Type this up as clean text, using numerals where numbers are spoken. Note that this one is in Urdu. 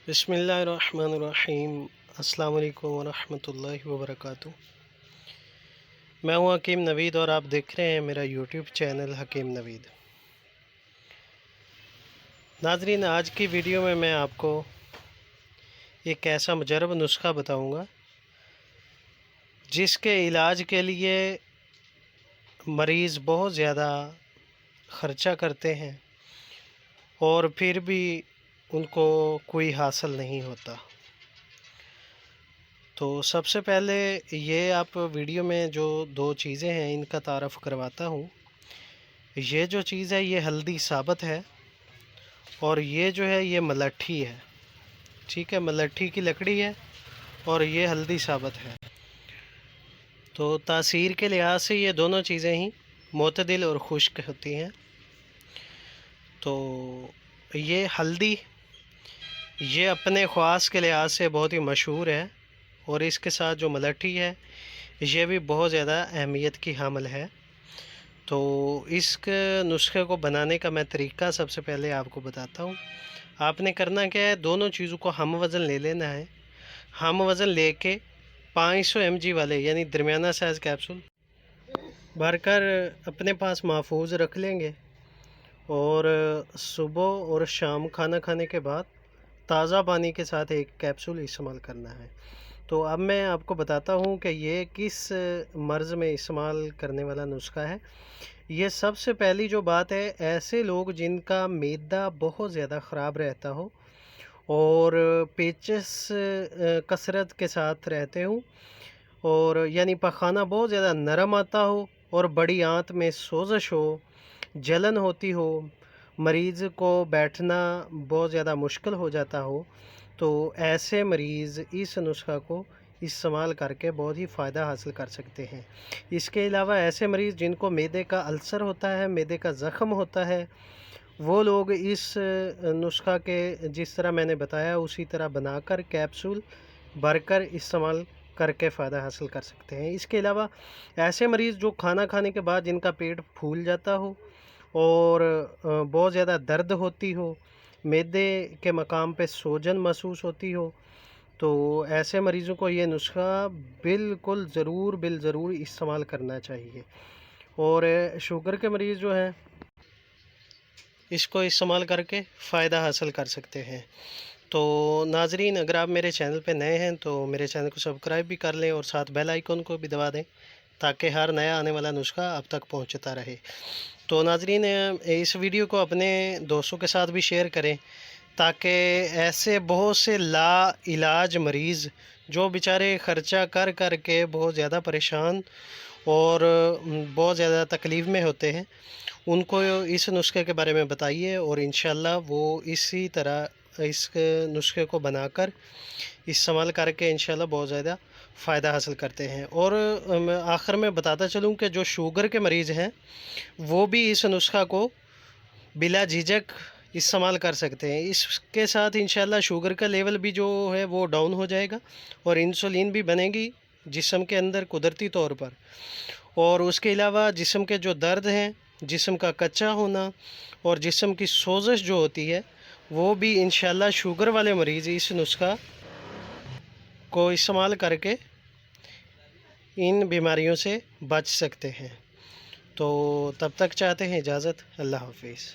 بسم اللہ الرحمن الرحیم۔ السلام علیکم ورحمۃ اللہ وبرکاتہ۔ میں ہوں حکیم نوید اور آپ دیکھ رہے ہیں میرا یوٹیوب چینل حکیم نوید۔ ناظرین، آج کی ویڈیو میں آپ کو ایک ایسا مجرب نسخہ بتاؤں گا جس کے علاج کے لیے مریض بہت زیادہ خرچہ کرتے ہیں اور پھر بھی ان کو کوئی حاصل نہیں ہوتا۔ تو سب سے پہلے یہ آپ ویڈیو میں جو دو چیزیں ہیں ان کا تعارف کرواتا ہوں۔ یہ جو چیز ہے یہ ہلدی ثابت ہے اور یہ جو ہے یہ ملٹھی ہے، ٹھیک ہے، ملٹھی کی لکڑی ہے اور یہ ہلدی ثابت ہے۔ تو تاثیر کے لحاظ سے یہ دونوں چیزیں ہی معتدل اور خشک ہوتی ہیں۔ تو یہ ہلدی یہ اپنے خواص کے لحاظ سے بہت ہی مشہور ہے اور اس کے ساتھ جو ملٹھی ہے یہ بھی بہت زیادہ اہمیت کی حامل ہے۔ تو اس نسخے کو بنانے کا میں طریقہ سب سے پہلے آپ کو بتاتا ہوں۔ آپ نے کرنا کیا ہے، دونوں چیزوں کو ہم وزن لے لینا ہے۔ ہم وزن لے کے 500 mg والے یعنی درمیانہ سائز کیپسول بھر کر اپنے پاس محفوظ رکھ لیں گے، اور صبح اور شام کھانا کھانے کے بعد تازہ پانی کے ساتھ ایک کیپسول استعمال کرنا ہے۔ تو اب میں آپ کو بتاتا ہوں کہ یہ کس مرض میں استعمال کرنے والا نسخہ ہے۔ یہ سب سے پہلی جو بات ہے، ایسے لوگ جن کا معدہ بہت زیادہ خراب رہتا ہو اور پیچس کثرت کے ساتھ رہتے ہوں، اور یعنی پخانہ بہت زیادہ نرم آتا ہو اور بڑی آنت میں سوزش ہو، جلن ہوتی ہو، مریض کو بیٹھنا بہت زیادہ مشکل ہو جاتا ہو، تو ایسے مریض اس نسخہ کو استعمال کر کے بہت ہی فائدہ حاصل کر سکتے ہیں۔ اس کے علاوہ ایسے مریض جن کو معدے کا السر ہوتا ہے، معدے کا زخم ہوتا ہے، وہ لوگ اس نسخہ کے جس طرح میں نے بتایا اسی طرح بنا کر کیپسول بھر کر استعمال کر کے فائدہ حاصل کر سکتے ہیں۔ اس کے علاوہ ایسے مریض جو کھانا کھانے کے بعد جن کا پیٹ پھول جاتا ہو اور بہت زیادہ درد ہوتی ہو، معدے کے مقام پہ سوجن محسوس ہوتی ہو، تو ایسے مریضوں کو یہ نسخہ بالکل ضرور استعمال کرنا چاہیے۔ اور شوگر کے مریض جو ہیں اس کو استعمال کر کے فائدہ حاصل کر سکتے ہیں۔ تو ناظرین، اگر آپ میرے چینل پہ نئے ہیں تو میرے چینل کو سبسکرائب بھی کر لیں اور ساتھ بیل آئیکن کو بھی دبا دیں تاکہ ہر نیا آنے والا نسخہ آپ تک پہنچتا رہے۔ تو ناظرین، اس ویڈیو کو اپنے دوستوں کے ساتھ بھی شیئر کریں تاکہ ایسے بہت سے لا علاج مریض جو بیچارے خرچہ کر کر کے بہت زیادہ پریشان اور بہت زیادہ تکلیف میں ہوتے ہیں، ان کو اس نسخے کے بارے میں بتائیے اور انشاءاللہ وہ اسی طرح اس نسخے کو بنا کر استعمال کر کے انشاءاللہ بہت زیادہ فائدہ حاصل کرتے ہیں۔ اور آخر میں بتاتا چلوں کہ جو شوگر کے مریض ہیں وہ بھی اس نسخہ کو بلا جھجک استعمال کر سکتے ہیں۔ اس کے ساتھ انشاءاللہ شوگر کا لیول بھی جو ہے وہ ڈاؤن ہو جائے گا اور انسولین بھی بنے گی جسم کے اندر قدرتی طور پر، اور اس کے علاوہ جسم کے جو درد ہیں، جسم کا کچا ہونا اور جسم کی سوزش جو ہوتی ہے وہ بھی انشاءاللہ شوگر والے مریض اس نسخہ کو استعمال کر کے ان بیماریوں سے بچ سکتے ہیں۔ تو تب تک چاہتے ہیں اجازت، اللہ حافظ۔